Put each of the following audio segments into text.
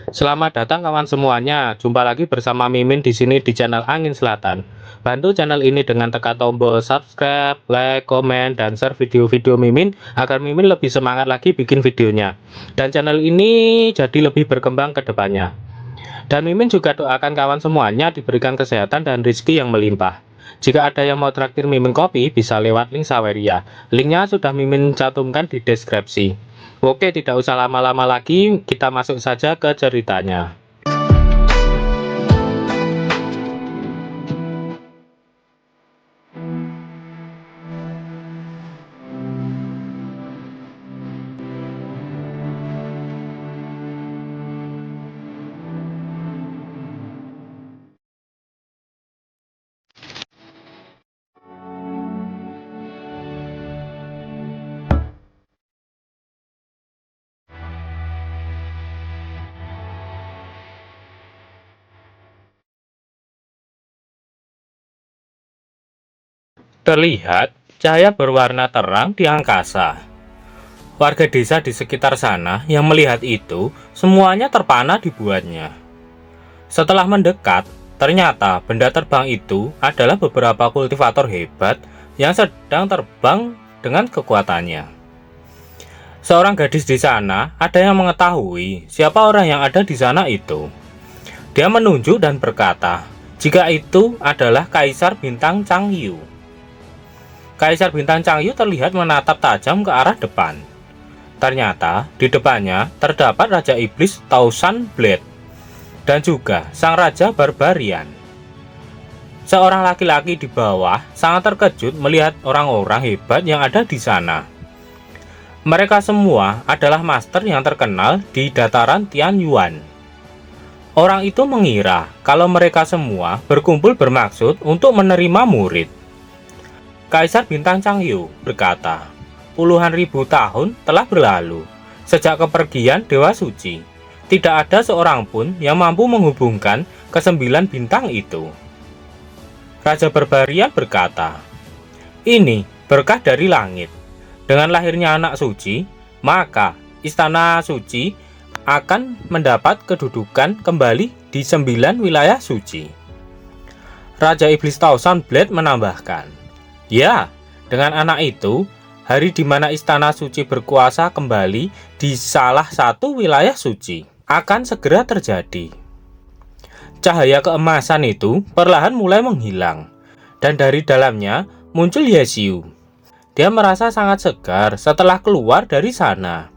Selamat datang kawan semuanya. Jumpa lagi bersama Mimin di sini di channel Angin Selatan. Bantu channel ini dengan tekan tombol subscribe, like, komen, dan share video-video Mimin agar Mimin lebih semangat lagi bikin videonya. Dan channel ini jadi lebih berkembang ke depannya. Dan Mimin juga doakan kawan semuanya diberikan kesehatan dan rezeki yang melimpah. Jika ada yang mau traktir Mimin kopi, bisa lewat link Saweria. Linknya sudah Mimin cantumkan di deskripsi. Oke, tidak usah lama-lama lagi, kita masuk saja ke ceritanya. Terlihat cahaya berwarna terang di angkasa. Warga desa di sekitar sana yang melihat itu, semuanya terpana dibuatnya. Setelah mendekat, ternyata benda terbang itu adalah beberapa kultivator hebat yang sedang terbang dengan kekuatannya. Seorang gadis di sana ada yang mengetahui siapa orang yang ada di sana itu. Dia menunjuk dan berkata, jika itu adalah Kaisar Bintang Changyu. Kaisar Bintang Changyu terlihat menatap tajam ke arah depan. Ternyata di depannya terdapat Raja Iblis Thousand Blade dan juga Sang Raja Barbarian. Seorang laki-laki di bawah sangat terkejut melihat orang-orang hebat yang ada di sana. Mereka semua adalah master yang terkenal di dataran Tianyuan. Orang itu mengira kalau mereka semua berkumpul bermaksud untuk menerima murid. Kaisar Bintang Changyu berkata, puluhan ribu tahun telah berlalu sejak kepergian Dewa Suci. Tidak ada seorang pun yang mampu menghubungkan kesembilan bintang itu. Raja Barbarian berkata, ini berkah dari langit. Dengan lahirnya anak suci, maka istana suci akan mendapat kedudukan kembali di 9 wilayah suci. Raja Iblis Thousand Blade menambahkan, ya, dengan anak itu, hari di mana istana suci berkuasa kembali di salah satu wilayah suci akan segera terjadi. Cahaya keemasan itu perlahan mulai menghilang, dan dari dalamnya muncul Yesiu. Dia merasa sangat segar setelah keluar dari sana.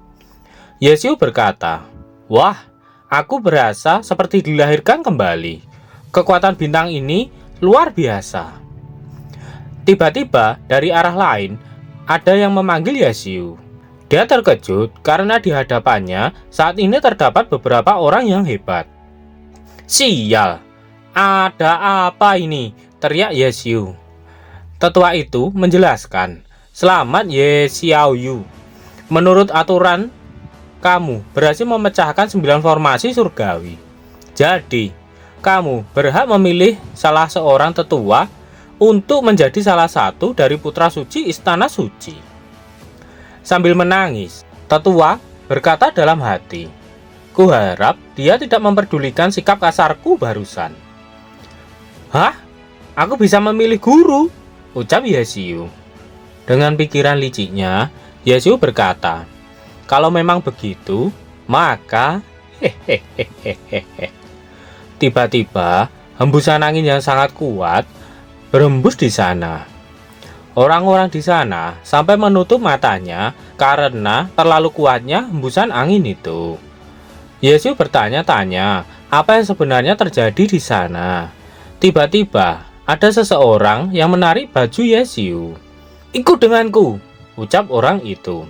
Yesiu berkata, wah, aku berasa seperti dilahirkan kembali. Kekuatan bintang ini luar biasa. Tiba-tiba dari arah lain ada yang memanggil Yesiu. Dia terkejut karena di hadapannya saat ini terdapat beberapa orang yang hebat. Sial, ada apa ini? Teriak Yesiu. Tetua itu menjelaskan, selamat Yesiaoyu. Menurut aturan, kamu berhasil memecahkan 9 formasi surgawi. Jadi, kamu berhak memilih salah seorang tetua untuk menjadi salah satu dari putra suci istana suci. Sambil menangis, tetua berkata dalam hati, kuharap dia tidak memperdulikan sikap kasarku barusan. Hah? Aku bisa memilih guru? Ucap Yesiu. Dengan pikiran liciknya, Yesiu berkata, kalau memang begitu, maka hehehehehe. Tiba-tiba, hembusan angin yang sangat kuat berembus di sana. Orang-orang di sana sampai menutup matanya karena terlalu kuatnya hembusan angin itu. Yesiu bertanya-tanya apa yang sebenarnya terjadi di sana. Tiba-tiba ada seseorang yang menarik baju Yesiu. Ikut denganku, ucap orang itu.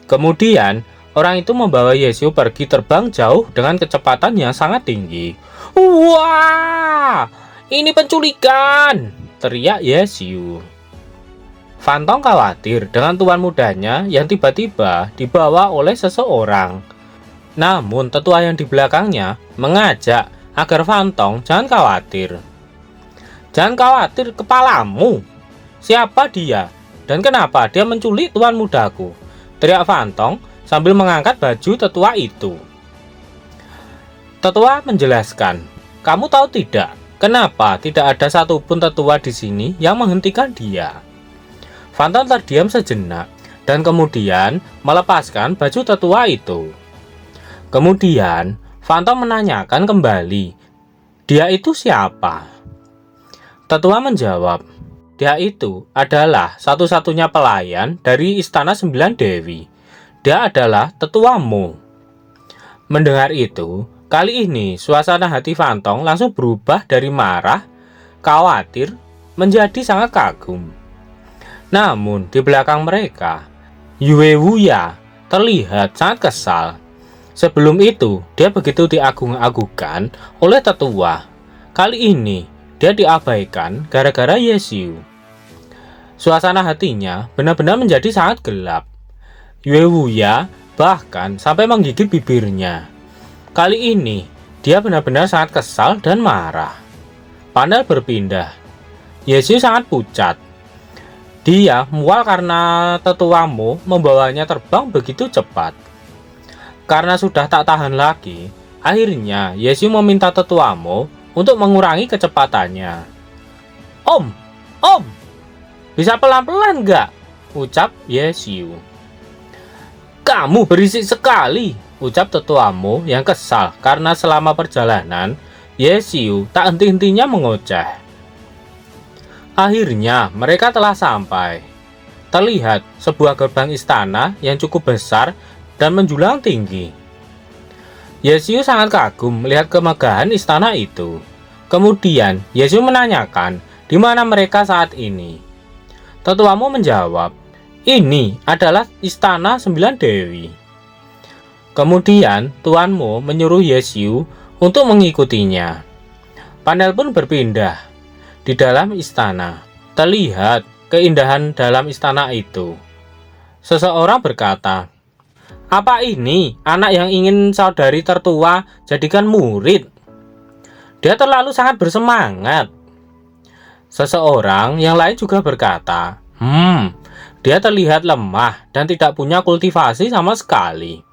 Kemudian orang itu membawa Yesiu pergi terbang jauh dengan kecepatan yang sangat tinggi. Wah, ini penculikan! Teriak Yesiu. Fantong khawatir dengan tuan mudanya yang tiba-tiba dibawa oleh seseorang. Namun tetua yang di belakangnya mengajak agar Fantong jangan khawatir. "Jangan khawatir kepalamu. Siapa dia? Dan kenapa dia menculik tuan mudaku?" teriak Fantong sambil mengangkat baju tetua itu. Tetua menjelaskan, "Kamu tahu tidak, kenapa tidak ada satupun tetua di sini yang menghentikan dia?" Fantong terdiam sejenak dan kemudian melepaskan baju tetua itu. Kemudian Fantong menanyakan kembali, "Dia itu siapa?" Tetua menjawab, "Dia itu adalah satu-satunya pelayan dari Istana Sembilan Dewi. Dia adalah tetuamu." Mendengar itu, kali ini suasana hati Fantong langsung berubah dari marah, khawatir, menjadi sangat kagum. Namun di belakang mereka, Yue Wuya terlihat sangat kesal. Sebelum itu, dia begitu diagung-agungkan oleh tetua. Kali ini, dia diabaikan gara-gara Ye Xiu. Suasana hatinya benar-benar menjadi sangat gelap. Yue Wuya bahkan sampai menggigit bibirnya. Kali ini, dia benar-benar sangat kesal dan marah. Panel berpindah. Ye Xiu sangat pucat. Dia mual karena tetuamu membawanya terbang begitu cepat. Karena sudah tak tahan lagi, akhirnya Ye Xiu meminta tetuamu untuk mengurangi kecepatannya. Om, bisa pelan-pelan nggak?" ucap Ye Xiu. "Kamu berisik sekali," ucap tetuamu yang kesal karena selama perjalanan Ye Xiu tak henti-hentinya mengoceh. Akhirnya mereka telah sampai. Terlihat sebuah gerbang istana yang cukup besar dan menjulang tinggi. Ye Xiu sangat kagum melihat kemegahan istana itu. Kemudian Ye Xiu menanyakan di mana mereka saat ini. Tetuamu menjawab, "Ini adalah Istana Sembilan Dewi." Kemudian tuanmu menyuruh Ye Xiu untuk mengikutinya. Panel pun berpindah. Di dalam istana, terlihat keindahan dalam istana itu. Seseorang berkata, "Apa ini anak yang ingin saudari tertua jadikan murid? Dia terlalu sangat bersemangat." Seseorang yang lain juga berkata, "Dia terlihat lemah dan tidak punya kultivasi sama sekali.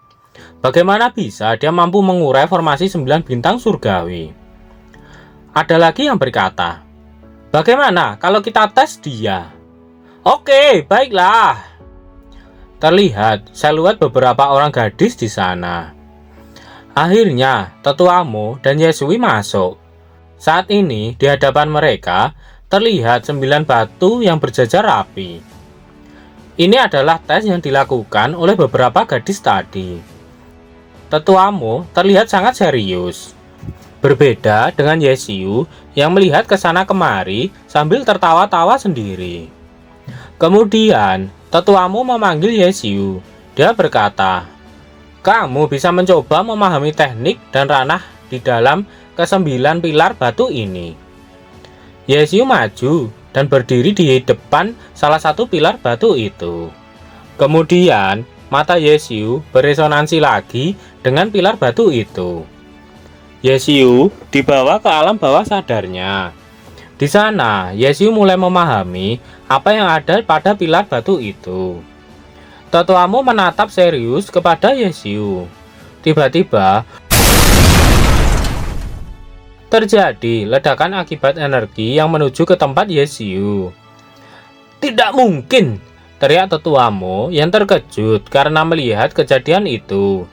Bagaimana bisa dia mampu mengurai formasi 9 bintang surgawi?" Ada lagi yang berkata, "Bagaimana kalau kita tes dia?" "Oke, baiklah." Terlihat siluet beberapa orang gadis di sana. Akhirnya, tetuamu dan Yesui masuk. Saat ini, di hadapan mereka, terlihat 9 batu yang berjajar rapi. Ini adalah tes yang dilakukan oleh beberapa gadis tadi. Tetuamu terlihat sangat serius. Berbeda dengan Yesiu yang melihat ke sana kemari sambil tertawa-tawa sendiri. Kemudian, tetuamu memanggil Yesiu. Dia berkata, "Kamu bisa mencoba memahami teknik dan ranah di dalam ke-9 pilar batu ini." Yesiu maju dan berdiri di depan salah satu pilar batu itu. Kemudian, mata Yesiu beresonansi lagi dengan pilar batu itu. Yesiu dibawa ke alam bawah sadarnya. Di sana, Yesiu mulai memahami apa yang ada pada pilar batu itu. Tetuamu menatap serius kepada Yesiu. Tiba-tiba, terjadi ledakan akibat energi yang menuju ke tempat Yesiu. "Tidak mungkin!" teriak tetuamu yang terkejut karena melihat kejadian itu.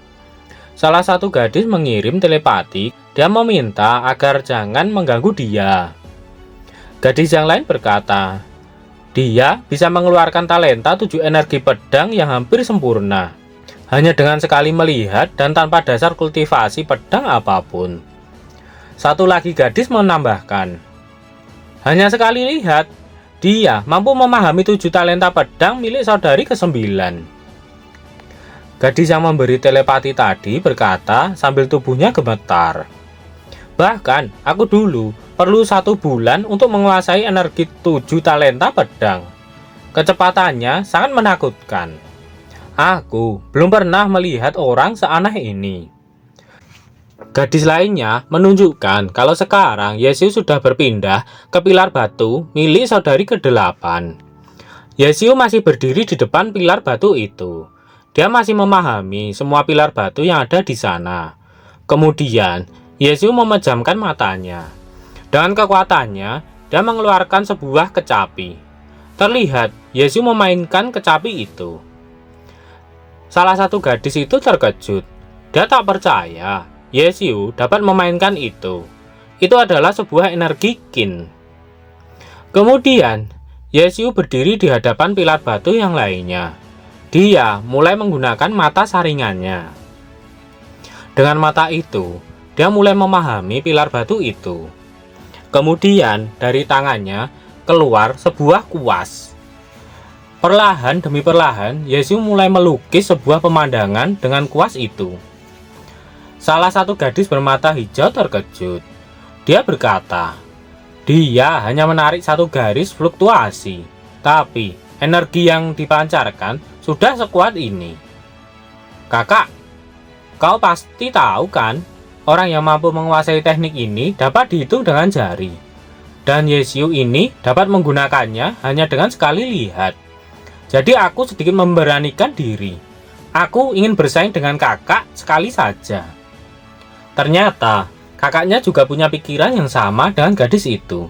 Salah satu gadis mengirim telepati. Dia meminta agar jangan mengganggu dia. Gadis yang lain berkata, "Dia bisa mengeluarkan talenta 7 energi pedang yang hampir sempurna, hanya dengan sekali melihat dan tanpa dasar kultivasi pedang apapun." Satu lagi gadis menambahkan, "Hanya sekali lihat, dia mampu memahami 7 talenta pedang milik saudari ke-9. Gadis yang memberi telepati tadi berkata sambil tubuhnya gemetar, "Bahkan aku dulu perlu 1 bulan untuk menguasai energi 7 talenta pedang. Kecepatannya sangat menakutkan. Aku belum pernah melihat orang seaneh ini." Gadis lainnya menunjukkan kalau sekarang Yesiu sudah berpindah ke pilar batu milik saudari ke-8. Yesiu masih berdiri di depan pilar batu itu. Dia masih memahami semua pilar batu yang ada di sana. Kemudian, Yesiu memejamkan matanya. Dengan kekuatannya, dia mengeluarkan sebuah kecapi. Terlihat, Yesiu memainkan kecapi itu. Salah satu gadis itu terkejut. Dia tak percaya Yesiu dapat memainkan itu. Itu adalah sebuah energi Qin. Kemudian, Yesiu berdiri di hadapan pilar batu yang lainnya. Dia mulai menggunakan mata saringannya. Dengan mata itu, dia mulai memahami pilar batu itu. Kemudian, dari tangannya keluar sebuah kuas. Perlahan demi perlahan, Yesiu mulai melukis sebuah pemandangan dengan kuas itu. Salah satu gadis bermata hijau terkejut. Dia berkata, dia hanya menarik satu garis fluktuasi, tapi energi yang dipancarkan sudah sekuat ini. Kakak, kau pasti tahu kan, orang yang mampu menguasai teknik ini dapat dihitung dengan jari. Dan Yesiu ini dapat menggunakannya hanya dengan sekali lihat. Jadi aku sedikit memberanikan diri. Aku ingin bersaing dengan kakak sekali saja. Ternyata, kakaknya juga punya pikiran yang sama dengan gadis itu.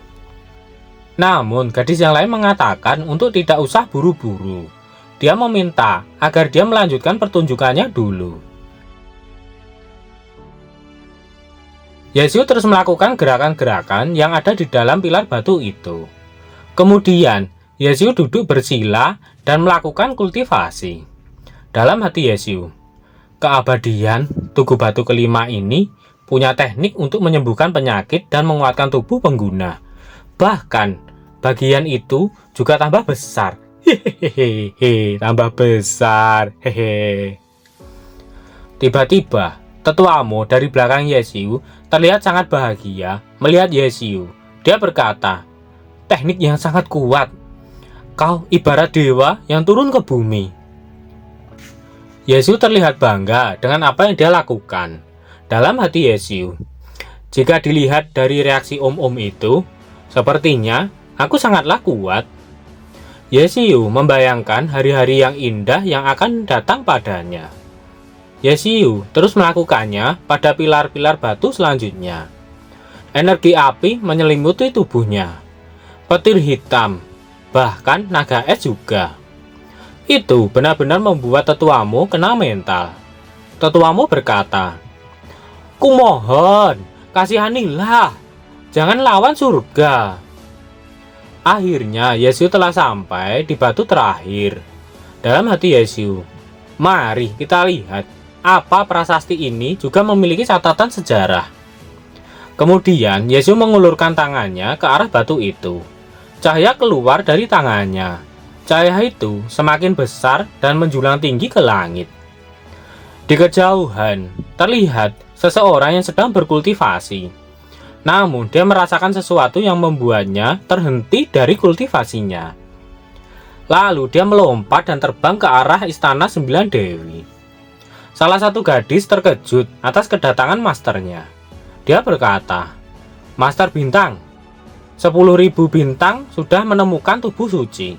Namun, gadis yang lain mengatakan untuk tidak usah buru-buru. Dia meminta agar dia melanjutkan pertunjukannya dulu. Yesiu terus melakukan gerakan-gerakan yang ada di dalam pilar batu itu. Kemudian, Yesiu duduk bersila dan melakukan kultivasi. Dalam hati Yesiu, keabadian Tugu Batu kelima ini punya teknik untuk menyembuhkan penyakit dan menguatkan tubuh pengguna. Bahkan, bagian itu juga tambah besar. Hehehe, tambah besar. Hehe. Tiba-tiba, tetuamo dari belakang Yesiu terlihat sangat bahagia melihat Yesiu. Dia berkata, teknik yang sangat kuat. Kau ibarat dewa yang turun ke bumi. Yesiu terlihat bangga dengan apa yang dia lakukan. Dalam hati Yesiu, jika dilihat dari reaksi om-om itu, sepertinya aku sangatlah kuat. Yesiu membayangkan hari-hari yang indah yang akan datang padanya. Yesiu terus melakukannya pada pilar-pilar batu selanjutnya. Energi api menyelimuti tubuhnya. Petir hitam, bahkan naga es juga. Itu benar-benar membuat tetuamu kena mental. Tetuamu berkata, "Kumohon, kasihanilah, jangan lawan surga." Akhirnya Yesiu telah sampai di batu terakhir. Dalam hati Yesiu, mari kita lihat apa prasasti ini juga memiliki catatan sejarah. Kemudian Yesiu mengulurkan tangannya ke arah batu itu. Cahaya keluar dari tangannya. Cahaya itu semakin besar dan menjulang tinggi ke langit. Di kejauhan, terlihat seseorang yang sedang berkultivasi. Namun, dia merasakan sesuatu yang membuatnya terhenti dari kultivasinya. Lalu, dia melompat dan terbang ke arah istana 9 Dewi. Salah satu gadis terkejut atas kedatangan masternya. Dia berkata, "Master Bintang, 10.000 bintang sudah menemukan tubuh suci.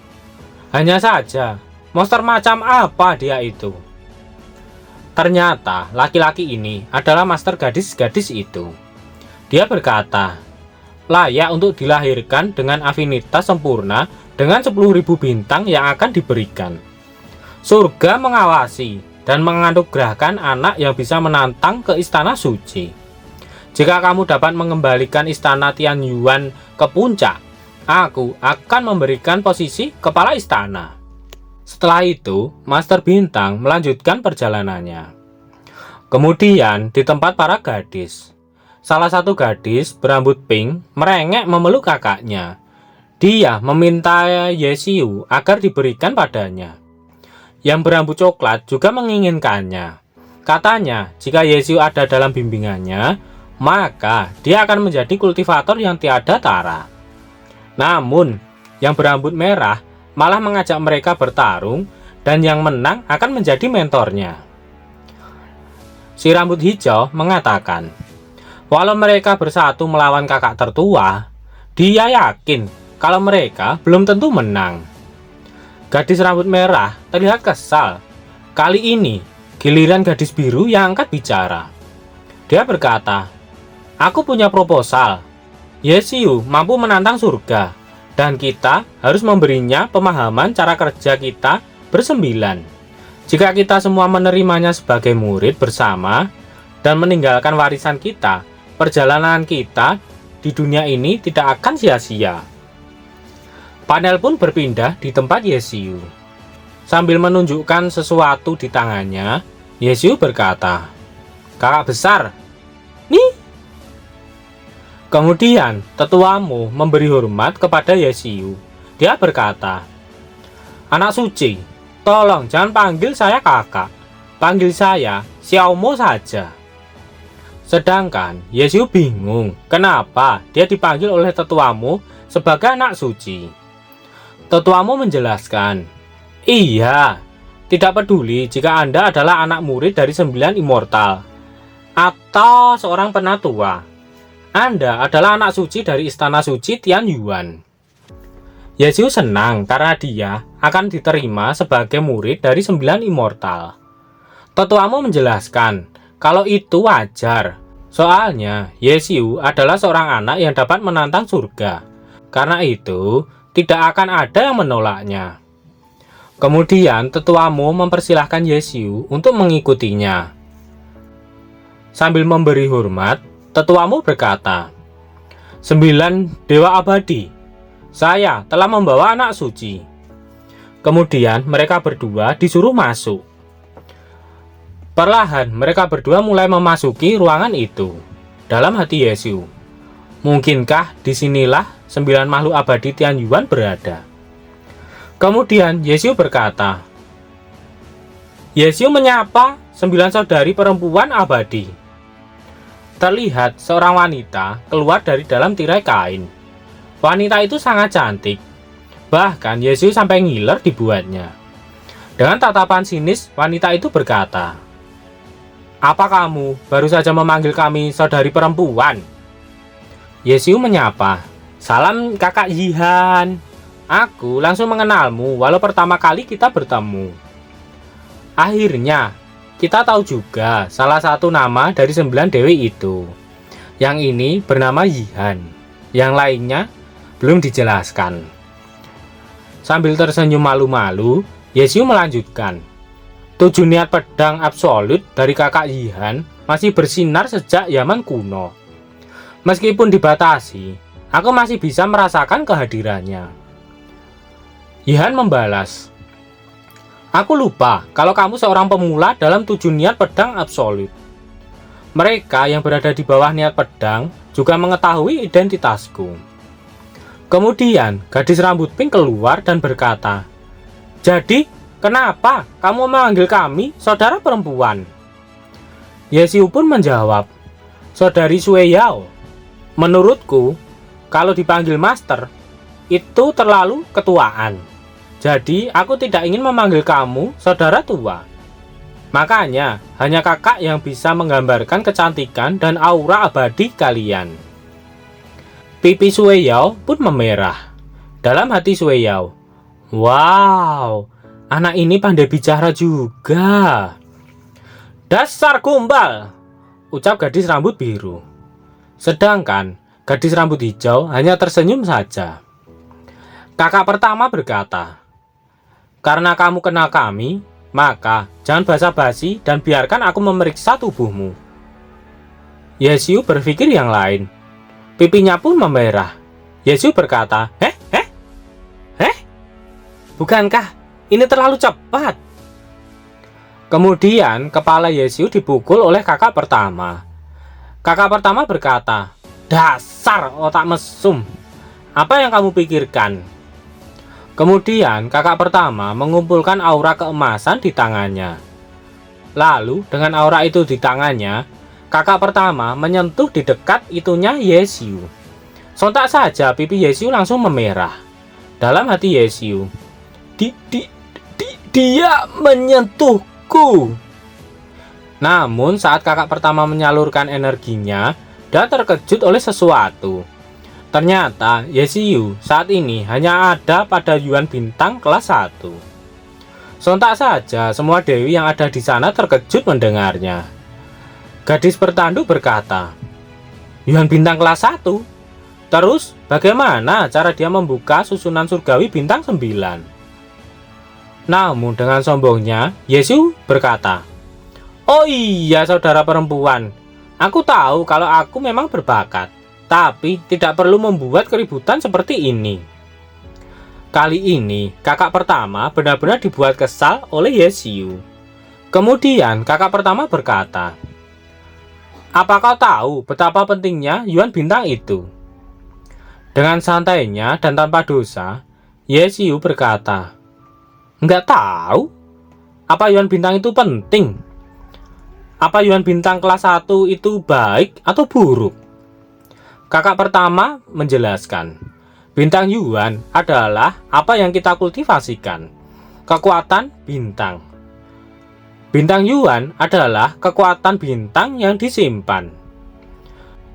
Hanya saja, monster macam apa dia itu?" Ternyata, laki-laki ini adalah master gadis-gadis itu. Dia berkata, layak untuk dilahirkan dengan afinitas sempurna dengan 10.000 bintang yang akan diberikan. Surga mengawasi dan menganugerahkan anak yang bisa menantang ke istana suci. Jika kamu dapat mengembalikan istana Tianyuan ke puncak, aku akan memberikan posisi kepala istana. Setelah itu, Master Bintang melanjutkan perjalanannya. Kemudian, di tempat para gadis, salah satu gadis berambut pink merengek memeluk kakaknya. Dia meminta Yesiu agar diberikan padanya. Yang berambut coklat juga menginginkannya. Katanya, jika Yesiu ada dalam bimbingannya, maka dia akan menjadi kultivator yang tiada tara. Namun, yang berambut merah malah mengajak mereka bertarung dan yang menang akan menjadi mentornya. Si rambut hijau mengatakan, walau mereka bersatu melawan kakak tertua, dia yakin kalau mereka belum tentu menang. Gadis rambut merah terlihat kesal. Kali ini, giliran gadis biru yang angkat bicara. Dia berkata, aku punya proposal. Yesiu mampu menantang surga, dan kita harus memberinya pemahaman cara kerja kita bersembilan. Jika kita semua menerimanya sebagai murid bersama dan meninggalkan warisan kita, perjalanan kita di dunia ini tidak akan sia-sia. Panel pun berpindah di tempat Yesiu. Sambil menunjukkan sesuatu di tangannya, Yesiu berkata, kakak besar, nih. Kemudian tetuamu memberi hormat kepada Yesiu. Dia berkata, anak suci, tolong jangan panggil saya kakak, panggil saya Xiaomo saja. Sedangkan Yesiu bingung kenapa dia dipanggil oleh tetuamu sebagai anak suci. Tetuamu menjelaskan, iya, tidak peduli jika Anda adalah anak murid dari 9 immortal atau seorang penatua, Anda adalah anak suci dari istana suci Tianyuan. Yesiu senang karena dia akan diterima sebagai murid dari 9 immortal. Tetuamu menjelaskan kalau itu wajar, soalnya Yesiu adalah seorang anak yang dapat menantang surga. Karena itu, tidak akan ada yang menolaknya. Kemudian tetuamu mempersilahkan Yesiu untuk mengikutinya. Sambil memberi hormat, tetuamu berkata, 9 dewa abadi, saya telah membawa anak suci. Kemudian mereka berdua disuruh masuk. Perlahan mereka berdua mulai memasuki ruangan itu. Dalam hati Yesiu, mungkinkah disinilah 9 makhluk abadi Tianyuan berada? Kemudian Yesiu berkata, Yesiu menyapa 9 saudari perempuan abadi. Terlihat seorang wanita keluar dari dalam tirai kain. Wanita itu sangat cantik. Bahkan Yesiu sampai ngiler dibuatnya. Dengan tatapan sinis, wanita itu berkata, apa kamu baru saja memanggil kami saudari perempuan? Yesiu menyapa, salam kakak Yihan. Aku langsung mengenalmu walau pertama kali kita bertemu. Akhirnya, kita tahu juga salah satu nama dari 9 dewi itu. Yang ini bernama Yihan, yang lainnya belum dijelaskan. Sambil tersenyum malu-malu, Yesiu melanjutkan, 7 niat pedang absolut dari kakak Yihan masih bersinar sejak zaman kuno. Meskipun dibatasi, aku masih bisa merasakan kehadirannya. Yihan membalas, aku lupa kalau kamu seorang pemula dalam 7 niat pedang absolut. Mereka yang berada di bawah niat pedang juga mengetahui identitasku. Kemudian gadis rambut pink keluar dan berkata, jadi kenapa kamu memanggil kami saudara perempuan? Yesiu pun menjawab, saudari Sue Yao. Menurutku, kalau dipanggil master, itu terlalu ketuaan. Jadi, aku tidak ingin memanggil kamu saudara tua. Makanya, hanya kakak yang bisa menggambarkan kecantikan dan aura abadi kalian. Pipi Sue Yao pun memerah. Dalam hati Sue Yao, wow, anak ini pandai bicara juga. Dasar gombal, ucap gadis rambut biru. Sedangkan gadis rambut hijau hanya tersenyum saja. Kakak pertama berkata, karena kamu kenal kami, maka jangan basa-basi dan biarkan aku memeriksa tubuhmu. Yesiu berpikir yang lain. Pipinya pun memerah. Yesiu berkata, bukankah ini terlalu cepat? Kemudian kepala Yesiu dipukul oleh kakak pertama. Kakak pertama berkata, dasar otak mesum, apa yang kamu pikirkan? Kemudian kakak pertama mengumpulkan aura keemasan di tangannya. Lalu dengan aura itu di tangannya, kakak pertama menyentuh di dekat itunya Yesiu. Sontak saja pipi Yesiu langsung memerah. Dalam hati Yesiu, dia menyentuhku. Namun saat kakak pertama menyalurkan energinya, dia terkejut oleh sesuatu. Ternyata Yesiu saat ini hanya ada pada Yuan Bintang kelas 1. Sontak saja semua dewi yang ada di sana terkejut mendengarnya. Gadis bertanduk berkata, Yuan Bintang kelas 1? Terus bagaimana cara dia membuka susunan surgawi bintang 9? Namun dengan sombongnya, Yesiu berkata, Oh iya saudara perempuan, aku tahu kalau aku memang berbakat, tapi tidak perlu membuat keributan seperti ini. Kali ini kakak pertama benar-benar dibuat kesal oleh Yesiu. Kemudian kakak pertama berkata, Apa kau tahu betapa pentingnya Yuan Bintang itu? Dengan santainya dan tanpa dosa, Yesiu berkata, Enggak tahu. Apa Yuan Bintang itu penting? Apa Yuan Bintang kelas 1 itu baik atau buruk? Kakak pertama menjelaskan, bintang Yuan adalah apa yang kita kultivasikan, kekuatan bintang. Bintang Yuan adalah kekuatan bintang yang disimpan.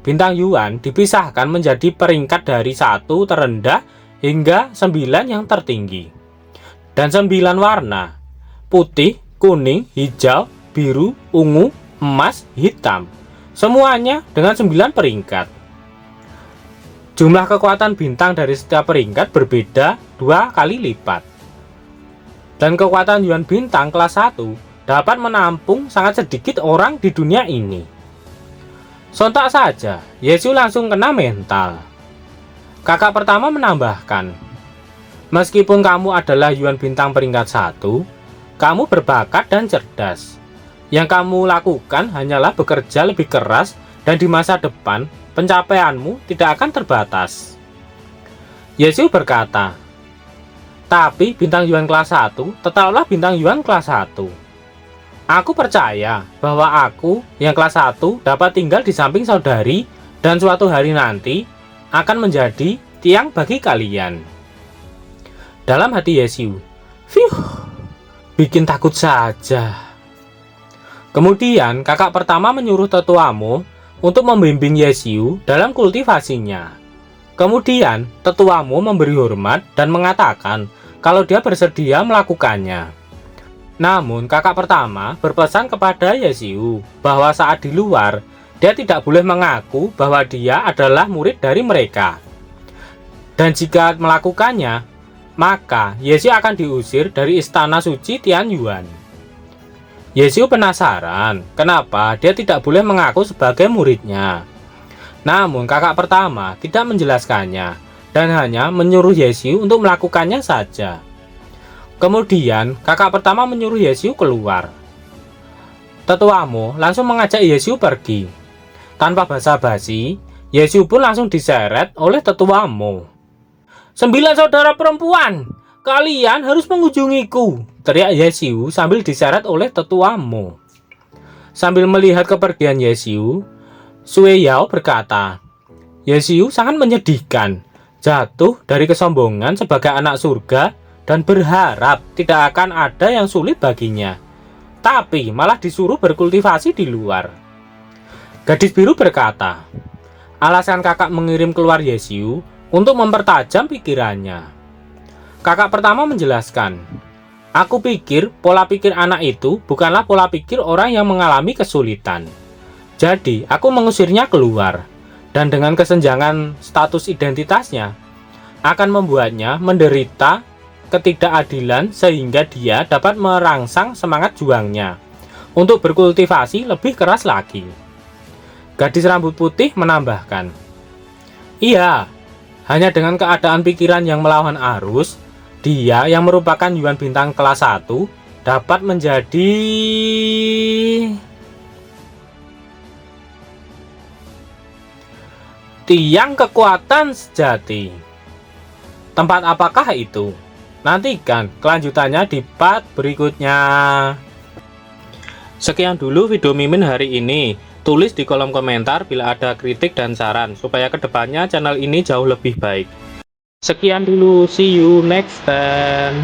Bintang Yuan dipisahkan menjadi peringkat dari 1 terendah hingga 9 yang tertinggi. Dan 9 warna, putih, kuning, hijau, biru, ungu, emas, hitam. Semuanya dengan 9 peringkat. Jumlah kekuatan bintang dari setiap peringkat berbeda 2 kali lipat. Dan kekuatan Yuan Bintang kelas 1 dapat menampung sangat sedikit orang di dunia ini. Sontak saja, Yesiu langsung kena mental. Kakak pertama menambahkan, meskipun kamu adalah Yuan Bintang peringkat 1, kamu berbakat dan cerdas. Yang kamu lakukan hanyalah bekerja lebih keras dan di masa depan pencapaianmu tidak akan terbatas. Yesiu berkata, tapi bintang Yuan kelas 1 tetaplah bintang Yuan kelas 1. Aku percaya bahwa aku yang kelas 1 dapat tinggal di samping saudari dan suatu hari nanti akan menjadi tiang bagi kalian. Dalam hati Yesiu, bikin takut saja. Kemudian kakak pertama menyuruh tetuamu untuk membimbing Yesiu dalam kultivasinya. Kemudian tetuamu memberi hormat dan mengatakan kalau dia bersedia melakukannya. Namun kakak pertama berpesan kepada Yesiu bahwa saat di luar dia tidak boleh mengaku bahwa dia adalah murid dari mereka. Dan jika melakukannya, maka Yesiu akan diusir dari istana suci Tianyuan. Yesiu penasaran kenapa dia tidak boleh mengaku sebagai muridnya. Namun kakak pertama tidak menjelaskannya dan hanya menyuruh Yesiu untuk melakukannya saja. Kemudian kakak pertama menyuruh Yesiu keluar. Tetuamu langsung mengajak Yesiu pergi. Tanpa basa-basi, Yesiu pun langsung diseret oleh tetuamu. 9 saudara perempuan, kalian harus mengunjungiku, teriak Yesiu sambil diseret oleh tetuamu. Sambil melihat kepergian Yesiu, Sue Yao berkata, Yesiu sangat menyedihkan, jatuh dari kesombongan sebagai anak surga dan berharap tidak akan ada yang sulit baginya, tapi malah disuruh berkultivasi di luar. Gadis biru berkata, alasan kakak mengirim keluar Yesiu untuk mempertajam pikirannya. Kakak pertama menjelaskan, aku pikir pola pikir anak itu bukanlah pola pikir orang yang mengalami kesulitan. Jadi aku mengusirnya keluar, dan dengan kesenjangan status identitasnya akan membuatnya menderita ketidakadilan sehingga dia dapat merangsang semangat juangnya untuk berkultivasi lebih keras lagi. Gadis rambut putih menambahkan, iya, hanya dengan keadaan pikiran yang melawan arus, dia yang merupakan Yuan Bintang kelas 1 dapat menjadi tiang kekuatan sejati. Tempat apakah itu? Nantikan kelanjutannya di part berikutnya. Sekian dulu video Mimin hari ini. Tulis di kolom komentar bila ada kritik dan saran supaya kedepannya channel ini jauh lebih baik. Sekian dulu, see you next time.